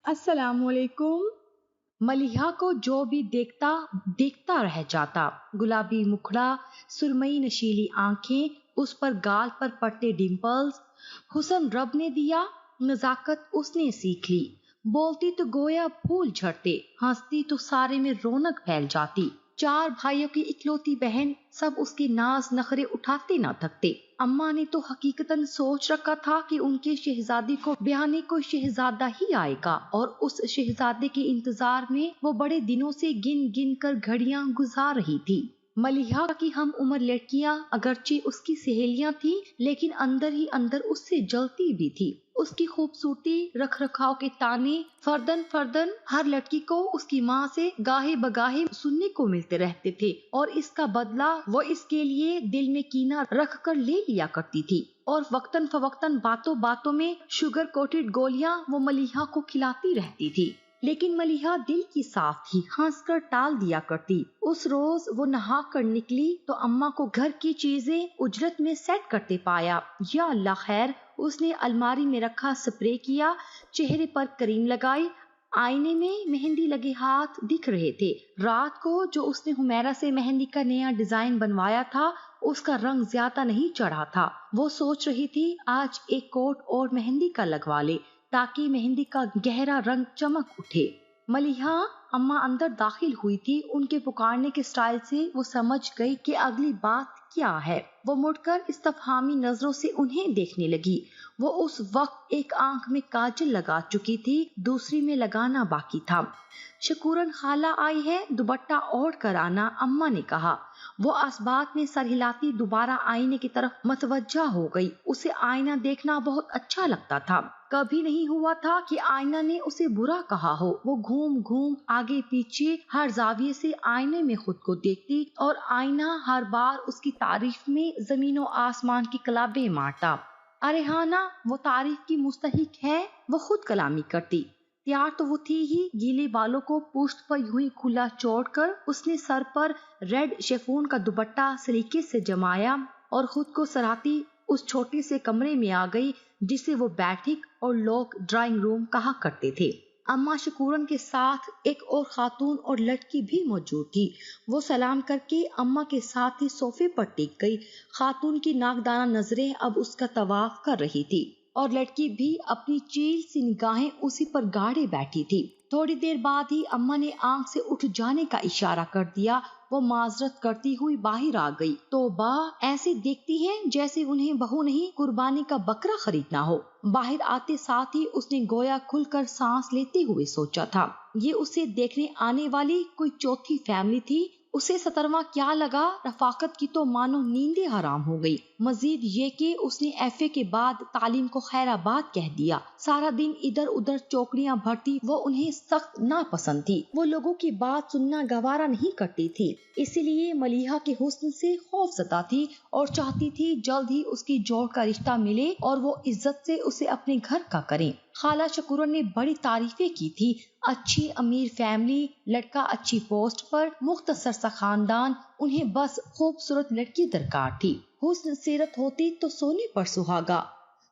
السلام علیکم۔ ملیحہ کو جو بھی دیکھتا دیکھتا رہ جاتا۔ گلابی مکھڑا، سرمئی نشیلی آنکھیں، اس پر گال پر پڑتے ڈمپلز۔ حسن رب نے دیا، نزاکت اس نے سیکھ لی۔ بولتی تو گویا پھول جھڑتے، ہنستی تو سارے میں رونق پھیل جاتی۔ 4 بھائیوں کی اکلوتی بہن، سب اس کے ناز نخرے اٹھاتے نہ تھکتے۔ اماں نے تو حقیقتاً سوچ رکھا تھا کہ ان کے شہزادی کو بیانے کوئی شہزادہ ہی آئے گا، اور اس شہزادے کے انتظار میں وہ بڑے دنوں سے گن گن کر گھڑیاں گزار رہی تھی۔ ملیحہ کی ہم عمر لڑکیاں اگرچہ اس کی سہیلیاں تھیں، لیکن اندر ہی اندر اس سے جلتی بھی تھی۔ اس کی خوبصورتی، رکھ رکھاؤ کے تانے فردن فردن ہر لڑکی کو اس کی ماں سے گاہے بگاہے سننے کو ملتے رہتے تھے، اور اس کا بدلہ وہ اس کے لیے دل میں کینہ رکھ کر لے لیا کرتی تھی، اور وقتاً فوقتاً باتوں باتوں میں شوگر کوٹڈ گولیاں وہ ملیحہ کو کھلاتی رہتی تھی۔ لیکن ملیحہ دل کی صاف تھی، ہنس کر ٹال دیا کرتی۔ اس روز وہ نہا کر نکلی تو اماں کو گھر کی چیزیں اجرت میں سیٹ کرتے پایا۔ یا اللہ خیر، اس نے الماری میں رکھا سپرے کیا، چہرے پر کریم لگائی، آئینے میں مہندی لگے ہاتھ دکھ رہے تھے۔ رات کو جو اس نے حمیرہ سے مہندی کا نیا ڈیزائن بنوایا تھا، اس کا رنگ زیادہ نہیں چڑھا تھا۔ وہ سوچ رہی تھی آج ایک کوٹ اور مہندی کا لگوا لے تاکہ مہندی کا گہرا رنگ چمک اٹھے۔ ملیحہ اماں اندر داخل ہوئی تھی، ان کے پکارنے کے سٹائل سے وہ سمجھ گئی کہ اگلی بات کیا ہے۔ وہ مڑ کر استفہامی نظروں سے انہیں دیکھنے لگی۔ وہ اس وقت ایک آنکھ میں کاجل لگا چکی تھی، دوسری میں لگانا باقی تھا۔ شکورن خالہ آئی ہے، دوپٹہ اوڑھ کر آنا، اماں نے کہا۔ وہ اسبات میں سر ہلاتی دوبارہ آئینے کی طرف متوجہ ہو گئی۔ اسے آئینہ دیکھنا بہت اچھا لگتا تھا۔ کبھی نہیں ہوا تھا کہ آئینہ نے اسے برا کہا ہو۔ وہ گھوم گھوم آگے پیچھے ہر زاویے سے آئینے میں خود کو دیکھتی، اور آئینہ ہر بار اس کی تعریف میں زمین و آسمان کی کلابیں مارتا۔ ارے ہاں نا، وہ تعریف کی مستحق ہے، وہ خود کلامی کرتی۔ تیار تو وہ تھی ہی، گیلے بالوں کو پشت پر یوں ہی کھلا چھوڑ کر اس نے سر پر ریڈ شیفون کا دوپٹہ سلیقے سے جمایا اور خود کو سراتی اس چھوٹے سے کمرے میں آ گئی جسے وہ بیٹھک اور لوگ ڈرائنگ روم کہا کرتے تھے۔ اماں شکورن کے ساتھ ایک اور خاتون اور لڑکی بھی موجود تھی۔ وہ سلام کر کے اماں کے ساتھ ہی صوفے پر ٹک گئی۔ خاتون کی ناکدانہ نظریں اب اس کا طواف کر رہی تھی، اور لڑکی بھی اپنی چیل سی نگاہیں اسی پر گاڑے بیٹھی تھی۔ تھوڑی دیر بعد ہی اماں نے آنکھ سے اٹھ جانے کا اشارہ کر دیا۔ وہ معذرت کرتی ہوئی باہر آ گئی۔ توبہ، ایسے دیکھتی ہیں جیسے انہیں بہو نہیں قربانی کا بکرا خریدنا ہو۔ باہر آتے ساتھ ہی اس نے گویا کھل کر سانس لیتے ہوئے سوچا تھا، یہ اسے دیکھنے آنے والی کوئی چوتھی فیملی تھی۔ اسے 17واں کیا لگا، رفاقت کی تو مانو نیندیں حرام ہو گئی۔ مزید یہ کہ اس نے ایف اے کے بعد تعلیم کو خیر آباد کہہ دیا۔ سارا دن ادھر ادھر چوکڑیاں بھرتی، وہ انہیں سخت ناپسند تھی۔ وہ لوگوں کی بات سننا گوارا نہیں کرتی تھی، اسی لیے ملیحہ کے حسن سے خوف زدہ تھی اور چاہتی تھی جلد ہی اس کی جوڑ کا رشتہ ملے اور وہ عزت سے اسے اپنے گھر کا کریں۔ خالہ شکورن نے بڑی تعریفیں کی تھی، اچھی امیر فیملی، لڑکا اچھی پوسٹ پر، مختصر سا خاندان، انہیں بس خوبصورت لڑکی درکار تھی۔ حسن سیرت ہوتی تو سونے پر سہاگا۔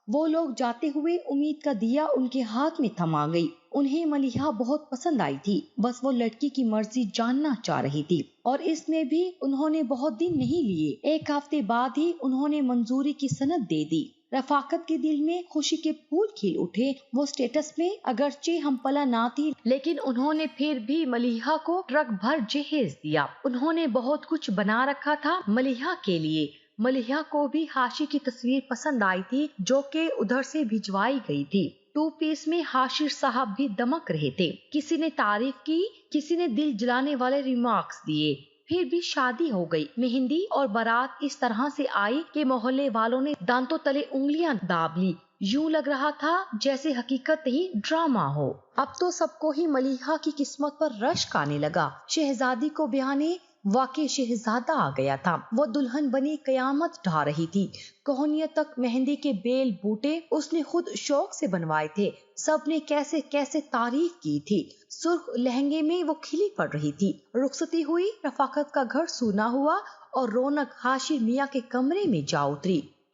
وہ لوگ جاتے ہوئے امید کا دیا ان کے ہاتھ میں تھما گئی۔ انہیں ملیحہ بہت پسند آئی تھی، بس وہ لڑکی کی مرضی جاننا چاہ رہی تھی، اور اس میں بھی انہوں نے بہت دن نہیں لیے۔ 1 ہفتے بعد ہی انہوں نے منظوری کی سند دے دی۔ رفاقت کے دل میں خوشی کے پھول کھل اٹھے۔ وہ سٹیٹس میں اگرچہ ہم پلا نہ تھی، لیکن انہوں نے پھر بھی ملیحہ کو ٹرک بھر جہیز دیا۔ انہوں نے بہت کچھ بنا رکھا تھا ملیحہ کے لیے۔ ملیحہ کو بھی حاشی کی تصویر پسند آئی تھی جو کہ ادھر سے بھجوائی گئی تھی۔ 2 پیس میں حاشر صاحب بھی دمک رہے تھے۔ کسی نے تعریف کی، کسی نے دل جلانے والے ریمارکس دیے۔ پھر بھی شادی ہو گئی۔ مہندی اور بارات اس طرح سے آئی کہ محلے والوں نے دانتوں تلے انگلیاں داب لی۔ یوں لگ رہا تھا جیسے حقیقت نہیں ڈرامہ ہو۔ اب تو سب کو ہی ملیحہ کی قسمت پر رشک آنے لگا۔ شہزادی کو بیانے واقع شہزادہ آ گیا تھا۔ وہ دلہن بنی قیامت ڈھا رہی تھی۔ کوہنیوں تک مہندی کے بیل بوٹے اس نے خود شوق سے بنوائے تھے۔ سب نے کیسے کیسے تعریف کی تھی۔ سرخ لہنگے میں وہ کھلی پڑ رہی تھی۔ رخصتی ہوئی، رفاقت کا گھر سونا ہوا اور رونق حاشر میاں کے کمرے میں جا اتری۔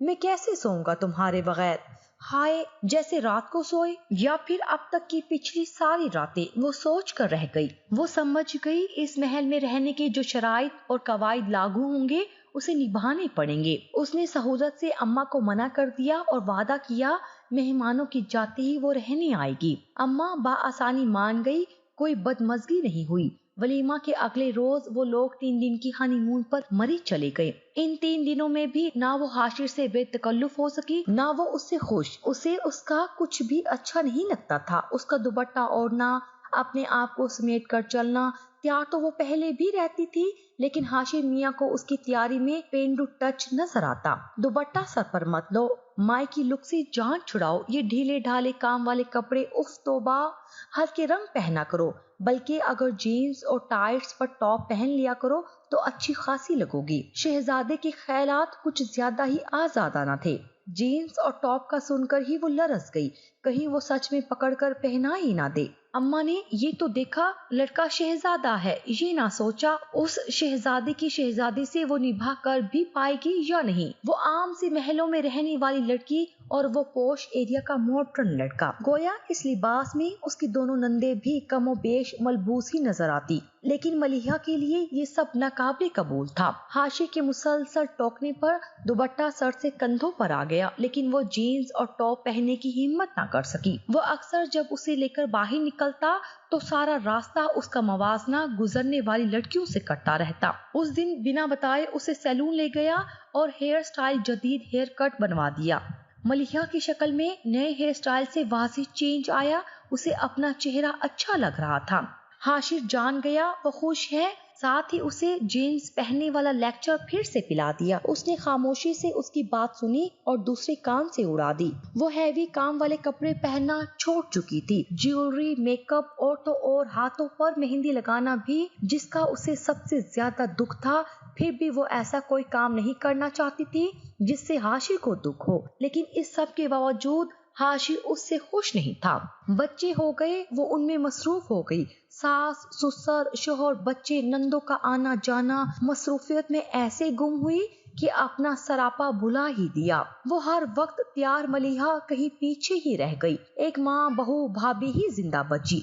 میں کیسے سوؤں گا تمہارے بغیر؟ ہائے، جیسے رات کو سوئے یا پھر اب تک کی پچھلی ساری راتیں وہ سوچ کر رہ گئی۔ وہ سمجھ گئی اس محل میں رہنے کے جو شرائط اور قواعد لاگو ہوں گے اسے نبھانے پڑیں گے۔ اس نے سہولت سے اماں کو منع کر دیا اور وعدہ کیا مہمانوں کی جاتے ہی وہ رہنے آئے گی۔ اماں بآسانی مان گئی، کوئی بدمزگی نہیں ہوئی۔ ولیمہ کے اگلے روز وہ لوگ 3 دن کی ہنی مون پر مری چلے گئے۔ ان 3 دنوں میں بھی نہ وہ حاشر سے بے تکلف ہو سکی نہ وہ اس سے خوش۔ اسے اس کا کچھ بھی اچھا نہیں لگتا تھا۔ اس کا دوپٹہ اوڑھنا، اپنے آپ کو سمیٹ کر چلنا، تیار تو وہ پہلے بھی رہتی تھی لیکن حاشر میاں کو اس کی تیاری میں پینڈو ٹچ نظر آتا۔ دوپٹہ سر پر مت لو، مائی کی لک سے جان چھڑاؤ، یہ ڈھیلے ڈھالے کام والے کپڑے اف توبہ، ہلکے رنگ پہنا کرو، بلکہ اگر جینز اور ٹائٹس پر ٹاپ پہن لیا کرو تو اچھی خاصی لگو گی۔ شہزادے کے خیالات کچھ زیادہ ہی آزادانہ تھے۔ جینز اور ٹاپ کا سن کر ہی وہ لرز گئی، کہیں وہ سچ میں پکڑ کر پہنا ہی نہ دے۔ اماں نے یہ تو دیکھا لڑکا شہزادہ ہے، یہ نہ سوچا اس شہزادے کی شہزادی سے وہ نبھا کر بھی پائے گی یا نہیں۔ وہ عام سے محلوں میں رہنے والی لڑکی اور وہ پوش ایریا کا ماڈرن لڑکا، گویا اس لباس میں اس کی دونوں نندیں بھی کم و بیش ملبوس ہی نظر آتی، لیکن ملیحہ کے لیے یہ سب ناقابل قبول تھا۔ حاشر کے مسلسل ٹوکنے پر دوپٹہ سر سے کندھوں پر آ گیا لیکن وہ جینز اور ٹاپ پہننے کی ہمت نہ کر سکی۔ وہ اکثر جب اسے لے کر باہر نکلتا تو سارا راستہ اس کا موازنہ گزرنے والی لڑکیوں سے کرتا رہتا۔ اس دن بنا بتائے اسے سیلون لے گیا اور ہیئر سٹائل جدید ہیئر کٹ بنوا دیا۔ ملیحہ کی شکل میں نئے ہیئر سٹائل سے واضح چینج آیا، اسے اپنا چہرہ اچھا لگ رہا تھا۔ حاشر جان گیا وہ خوش ہے، ساتھ ہی اسے جینز پہننے والا لیکچر پھر سے پلا دیا۔ اس نے خاموشی سے اس کی بات سنی اور دوسرے کان سے اڑا دی۔ وہ ہیوی کام والے کپڑے پہننا چھوڑ چکی تھی، جیولری، میک اپ اور تو اور ہاتھوں پر مہندی لگانا بھی، جس کا اسے سب سے زیادہ دکھ تھا۔ پھر بھی وہ ایسا کوئی کام نہیں کرنا چاہتی تھی جس سے حاشر کو دکھ ہو، لیکن اس سب کے باوجود حاشر اس سے خوش نہیں تھا۔ بچے ہو گئے، وہ ان میں مصروف ہو گئی۔ ساس، سسر، شوہر، بچے، نندوں کا آنا جانا، مصروفیت میں ایسے گم ہوئی کہ اپنا سراپا بھلا ہی دیا۔ وہ ہر وقت تیار ملیحہ کہیں پیچھے ہی رہ گئی۔ ایک ماں، بہو، بھابھی ہی زندہ بچی۔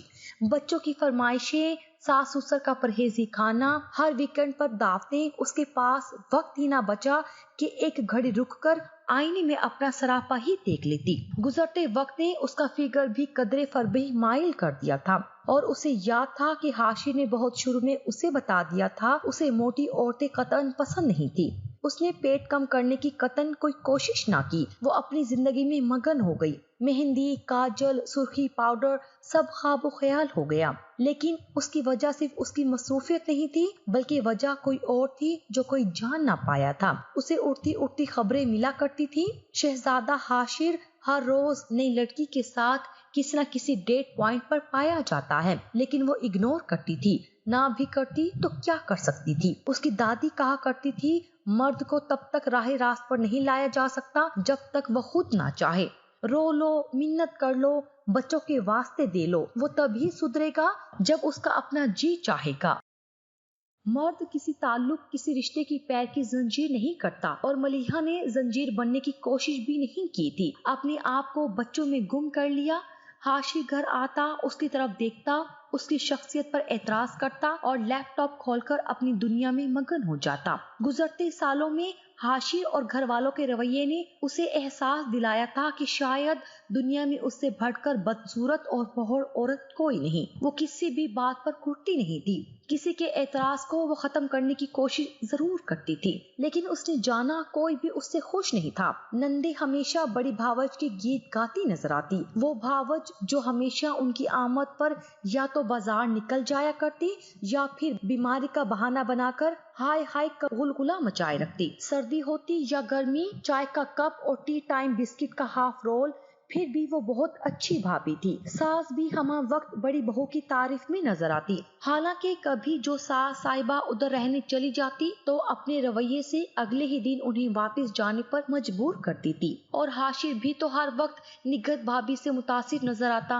بچوں کی فرمائشیں، ساس سسر کا پرہیزی کھانا، ہر ویکنڈ پر دعوتیں، اس کے پاس وقت ہی نہ بچا کہ ایک گھڑی رک کر آئینے میں اپنا سراپا ہی دیکھ لیتی۔ گزرتے وقت نے اس کا فگر بھی قدرے فربہ مائل کر دیا تھا اور اسے یاد تھا کہ حاشر نے بہت شروع میں اسے بتا دیا تھا اسے موٹی عورتیں قطعاً پسند نہیں تھی۔ اس نے پیٹ کم کرنے کی قطعاً کوئی کوشش نہ کی۔ وہ اپنی زندگی میں مگن ہو گئی، مہندی، کاجل، سرخی، پاؤڈر سب خواب و خیال ہو گیا، لیکن اس کی وجہ صرف اس کی مصروفیت نہیں تھی بلکہ وجہ کوئی اور تھی جو کوئی جان نہ پایا تھا۔ اسے اڑتی اڑتی خبریں ملا کرتی تھی، شہزادہ حاشر ہر روز نئی لڑکی کے ساتھ کسی نہ کسی ڈیٹ پوائنٹ پر پایا جاتا ہے، لیکن وہ اگنور کرتی تھی۔ نہ بھی کرتی تو کیا کر سکتی تھی؟ اس کی دادی کہا کرتی تھی مرد کو تب تک راہ راست پر نہیں لایا جا سکتا جب تک وہ خود نہ چاہے۔ رو لو، منت کر لو، بچوں کے واسطے دے لو، وہ تبھی سدھرے گا جب اس کا اپنا جی چاہے گا۔ مرد کسی تعلق، کسی رشتے کی پیر کی زنجیر نہیں کرتا، اور ملیحہ نے زنجیر بننے کی کوشش بھی نہیں کی تھی۔ اپنے آپ کو بچوں میں گم کر لیا۔ حاشر گھر آتا، اس کی طرف دیکھتا، اس کی شخصیت پر اعتراض کرتا اور لیپ ٹاپ کھول کر اپنی دنیا میں مگن ہو جاتا۔ گزرتے سالوں میں حاشر اور گھر والوں کے رویے نے اسے احساس دلایا تھا کہ شاید دنیا میں اس سے بڑھ کر بدصورت اور بہوڑ عورت کوئی نہیں۔ وہ کسی بھی بات پر کرتی نہیں تھی، کسی کے اعتراض کو وہ ختم کرنے کی کوشش ضرور کرتی تھی، لیکن اس نے جانا کوئی بھی اس سے خوش نہیں تھا۔ نندے ہمیشہ بڑی بھاوج کے گیت گاتی نظر آتی، وہ بھاوج جو ہمیشہ ان کی آمد پر یا تو بازار نکل جایا کرتی یا پھر بیماری کا بہانہ بنا کر ہائے ہائے کا غلغلہ مچائے رکھتی۔ سردی ہوتی یا گرمی، چائے کا کپ اور ٹی ٹائم بسکٹ کا ہاف رول، پھر بھی وہ بہت اچھی بھابھی تھی۔ ساس بھی ہمہ وقت بڑی بہو کی تعریف میں نظر آتی، حالانکہ کبھی جو ساس صاحبہ ادھر رہنے چلی جاتی تو اپنے رویے سے اگلے ہی دن انہیں واپس جانے پر مجبور کرتی تھی، اور حاشر بھی تو ہر وقت نگہت بھابھی سے متاثر نظر آتا،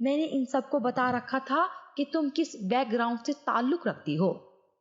میں نے ان سب کو بتا رکھا تھا کہ تم کس بیک گراؤنڈ سے تعلق رکھتی ہو.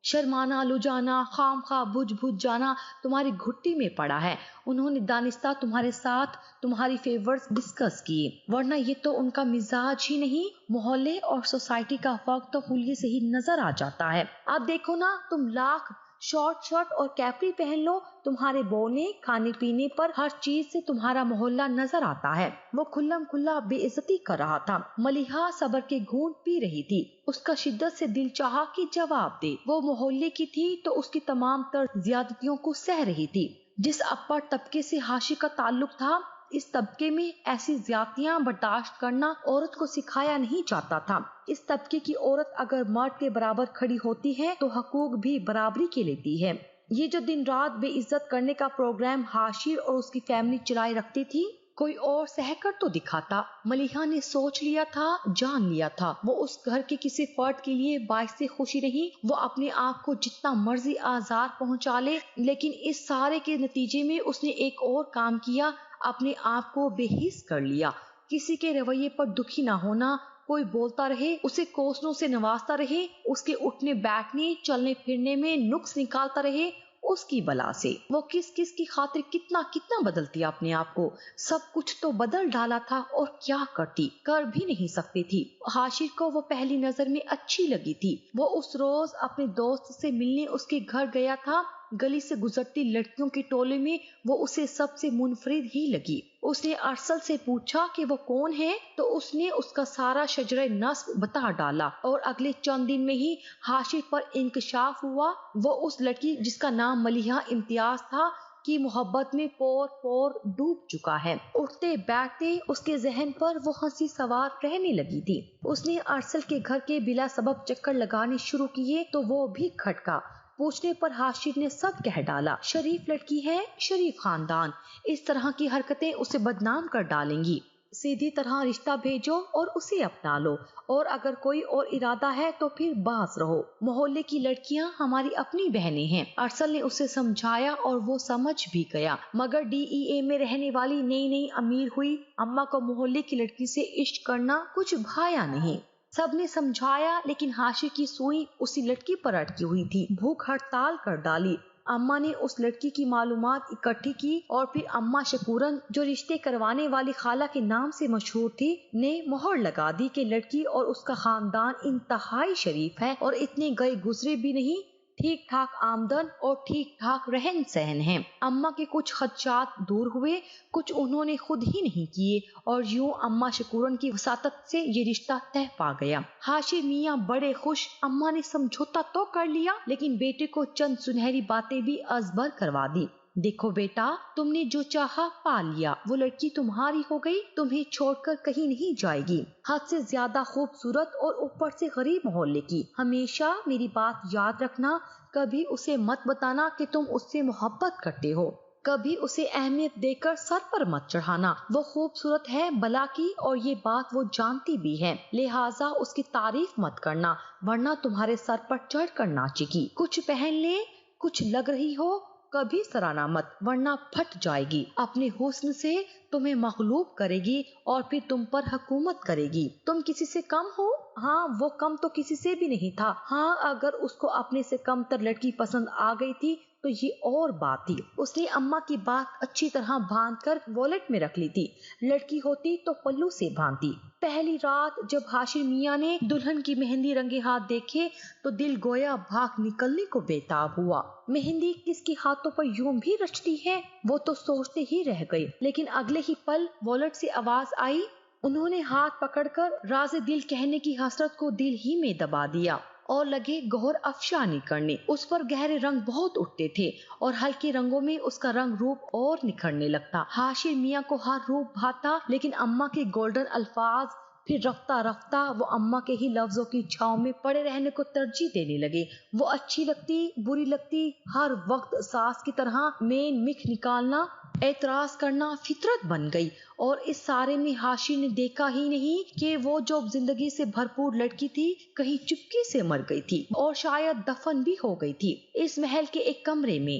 شرمانا, لجانا, خام خواہ بجھ بجھ جانا تمہاری گھٹی میں پڑا ہے. انہوں نے دانستہ تمہارے ساتھ تمہاری فیورز ڈسکس کیے, ورنہ یہ تو ان کا مزاج ہی نہیں. محلے اور سوسائٹی کا فرق تو حلیے سے ہی نظر آ جاتا ہے. آپ دیکھو نا, تم لاکھ شارٹ شرٹ اور کیپری پہن لو, تمہارے بولنے کھانے پینے پر ہر چیز سے تمہارا محلہ نظر آتا ہے. وہ کھلم کھلا بے عزتی کر رہا تھا. ملیحہ صبر کے گھونٹ پی رہی تھی. اس کا شدت سے دل چاہا کہ جواب دے. وہ محلے کی تھی تو اس کی تمام تر زیادتیوں کو سہ رہی تھی. جس اپر طبقے سے حاشی کا تعلق تھا, اس طبقے میں ایسی زیادتیاں برداشت کرنا عورت کو سکھایا نہیں جاتا تھا. اس طبقے کی عورت اگر مرد کے برابر کھڑی ہوتی ہے تو حقوق بھی برابری کے لیتی ہے. یہ جو دن رات بے عزت کرنے کا پروگرام حاشی اور اس کی فیملی چلائے رکھتی تھی, کوئی اور سہ کر تو دکھاتا. ملیحہ نے سوچ لیا تھا, جان لیا تھا, وہ اس گھر کے کسی فرد کے لیے باعث خوشی نہیں. وہ اپنے آپ کو جتنا مرضی آزار پہنچا لے, لیکن اس سارے کے نتیجے میں اس نے ایک اور کام کیا, اپنے آپ کو بے حس کر لیا. کسی کے رویے پر دکھی نہ ہونا, کوئی بولتا رہے اسے کوسنوں سے نوازتا رہے, اس کے اٹھنے بیٹھنے چلنے پھرنے میں نقص نکالتا رہے, اس کی بلا سے وہ کس کس کی خاطر کتنا کتنا بدلتی اپنے آپ کو. سب کچھ تو بدل ڈالا تھا, اور کیا کرتی, کر بھی نہیں سکتی تھی. حاشر کو وہ پہلی نظر میں اچھی لگی تھی. وہ اس روز اپنے دوست سے ملنے اس کے گھر گیا تھا. گلی سے گزرتی لڑکیوں کے ٹولے میں وہ اسے سب سے منفرد ہی لگی. اس نے ارسل سے پوچھا کہ وہ کون ہے, تو اس نے اس کا سارا شجرہ نسب بتا ڈالا, اور اگلے چند دن میں ہی حاشر پر انکشاف ہوا. وہ اس لڑکی جس کا نام ملیحہ امتیاز تھا کی محبت میں پور پور ڈوب چکا ہے. اٹھتے بیٹھتے اس کے ذہن پر وہ ہنسی سوار رہنے لگی تھی. اس نے ارسل کے گھر کے بلا سبب چکر لگانے شروع کیے تو وہ بھی کھٹکا. پوچھنے پر حاشر نے سب کہہ ڈالا. شریف لڑکی ہے, شریف خاندان, اس طرح کی حرکتیں اسے بدنام کر ڈالیں گی. سیدھی طرح رشتہ بھیجو اور اسے اپنا لو, اور اگر کوئی اور ارادہ ہے تو پھر باز رہو. محلے کی لڑکیاں ہماری اپنی بہنیں ہیں. ارسل نے اسے سمجھایا اور وہ سمجھ بھی گیا, مگر DEA میں رہنے والی نئی نئی امیر ہوئی اماں کو محلے کی لڑکی سے عشق کرنا کچھ بھایا نہیں. سب نے سمجھایا, لیکن حاشر کی سوئی اسی لڑکی پر اٹکی ہوئی تھی. بھوک ہڑتال کر ڈالی. اماں نے اس لڑکی کی معلومات اکٹھی کی, اور پھر اماں شکورن, جو رشتے کروانے والی خالہ کے نام سے مشہور تھی, نے مہر لگا دی کہ لڑکی اور اس کا خاندان انتہائی شریف ہے, اور اتنے گئے گزرے بھی نہیں, ٹھیک ٹھاک آمدن اور ٹھیک ٹھاک رہن سہن ہیں. اماں کے کچھ خدشات دور ہوئے, کچھ انہوں نے خود ہی نہیں کیے, اور یوں اماں شکورن کی وساطت سے یہ رشتہ طے پا گیا. حاشر میاں بڑے خوش. اماں نے سمجھوتا تو کر لیا, لیکن بیٹے کو چند سنہری باتیں بھی ازبر کروا دی. دیکھو بیٹا, تم نے جو چاہا پا لیا, وہ لڑکی تمہاری ہو گئی, تمہیں چھوڑ کر کہیں نہیں جائے گی. حد سے زیادہ خوبصورت اور اوپر سے غریب محلے کی. ہمیشہ میری بات یاد رکھنا, کبھی اسے مت بتانا کہ تم اس سے محبت کرتے ہو, کبھی اسے اہمیت دے کر سر پر مت چڑھانا. وہ خوبصورت ہے بلا کی, اور یہ بات وہ جانتی بھی ہے, لہٰذا اس کی تعریف مت کرنا, ورنہ تمہارے سر پر چڑھ کر ناچے گی. کچھ پہن لے, کچھ لگ رہی ہو, کبھی سرانا مت, ورنہ پھٹ جائے گی. اپنے حسن سے تمہیں مغلوب کرے گی, اور پھر تم پر حکومت کرے گی. تم کسی سے کم ہو؟ ہاں, وہ کم تو کسی سے بھی نہیں تھا. ہاں, اگر اس کو اپنے سے کم تر لڑکی پسند آ گئی تھی تو یہ اور بات تھی. اس نے اماں کی بات اچھی طرح باندھ کر والیٹ میں رکھ لی تھی. لڑکی ہوتی تو پلو سے باندھتی. پہلی رات جب حاشر میاں نے دلہن کی مہندی رنگے ہاتھ دیکھے تو دل گویا بھاگ نکلنے کو بےتاب ہوا. مہندی کس کے ہاتھوں پر یوں بھی رچتی ہے, وہ تو سوچتے ہی رہ گئی. لیکن اگلے ہی پل والیٹ سے آواز آئی. انہوں نے ہاتھ پکڑ کر راز دل کہنے کی حسرت کو دل ہی میں دبا دیا, اور لگے گوہر افشانی کرنے. اس پر گہرے رنگ بہت اٹھتے تھے, اور ہلکے رنگوں میں اس کا رنگ روپ اور نکھرنے لگتا. حاشر میاں کو ہر روپ بھاتا, لیکن اماں کے گولڈن الفاظ. پھر رفتہ رفتہ وہ اماں کے ہی لفظوں کی چھاؤں میں پڑے رہنے کو ترجیح دینے لگے. وہ اچھی لگتی, بری لگتی, ہر وقت ساس کی طرح مین مکھ نکالنا, اعتراض کرنا فطرت بن گئی. اور اس سارے میں حاشر نے دیکھا ہی نہیں کہ وہ جو زندگی سے بھرپور لڑکی تھی کہیں چپکے سے مر گئی تھی, اور شاید دفن بھی ہو گئی تھی. اس محل کے ایک کمرے میں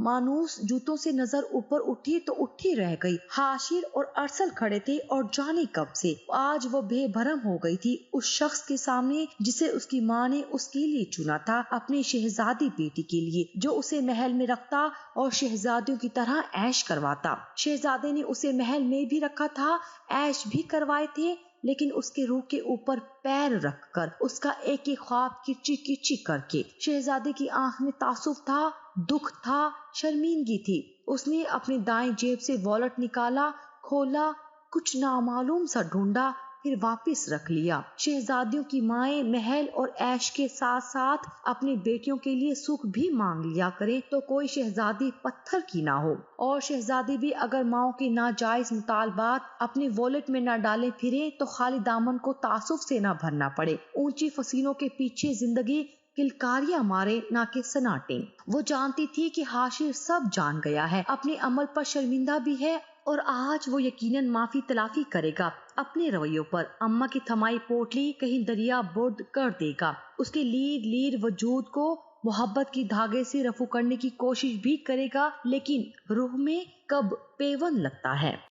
مانوس جوتوں سے نظر اوپر اٹھی تو اٹھی رہ گئی۔ حاشر اور ارسل کھڑے تھے اور جانے کب سے آج وہ بے بھرم ہو گئی تھی اس شخص کے سامنے جسے اس کی ماں نے اس کے لیے چنا تھا، اپنی شہزادی بیٹی کے لیے، جو اسے محل میں رکھتا اور شہزادیوں کی طرح عیش کرواتا۔ شہزادے نے اسے محل میں بھی رکھا تھا، عیش بھی کروائے تھے، لیکن اس کے روح کے اوپر پیر رکھ کر، اس کا ایک ایک خواب کرچی کرچی کر کے۔ شہزادے کی آنکھ میں تعصب تھا، دکھ تھا، شرمندگی تھی۔ اس نے اپنی دائیں جیب سے والٹ نکالا، کھولا، کچھ نامعلوم سا ڈھونڈا، پھر واپس رکھ لیا۔ شہزادیوں کی مائیں محل اور عیش کے ساتھ ساتھ اپنی بیٹیوں کے لیے سکھ بھی مانگ لیا کریں تو کوئی شہزادی پتھر کی نہ ہو، اور شہزادی بھی اگر ماؤں کے ناجائز مطالبات اپنے والٹ میں نہ ڈالے پھرے تو خالی دامن کو تعصب سے نہ بھرنا پڑے۔ اونچی فصیلوں کے پیچھے زندگی کلکاریاں مارے نہ کہ سناٹے۔ وہ جانتی تھی کہ حاشر سب جان گیا ہے، اپنے عمل پر شرمندہ بھی ہے، اور آج وہ یقیناً معافی تلافی کرے گا اپنے رویوں پر۔ اماں کی تھمائی پوٹلی کہیں دریا برد کر دے گا، اس کے لیر لیر وجود کو محبت کی دھاگے سے رفو کرنے کی کوشش بھی کرے گا، لیکن روح میں کب پیوند لگتا ہے۔